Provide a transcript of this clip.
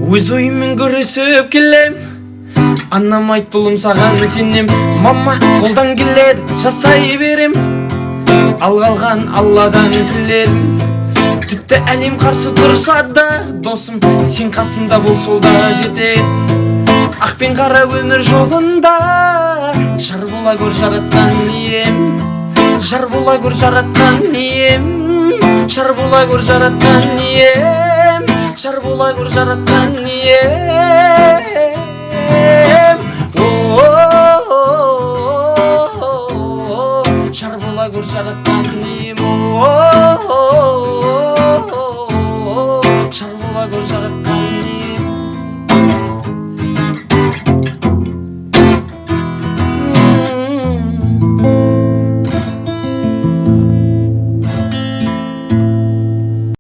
Өз ойыммен күресіп келем, анам айтты ұлым саған сенем. Мама қолдан келеді жасай берем, ал қалған алладан тіледім. Тіпті әлем қарсы тұрса да, досым сен қасымда бол, сол да жетеді. Ақ пен қара өмір жолында жар бола көр жаратқан ием, жар бола көр жаратқан ием, жар бола көр жаратқан ием, жар бола көр жаратқан ием. Жар бола көр жаратқан ием, жар бола көр жаратқан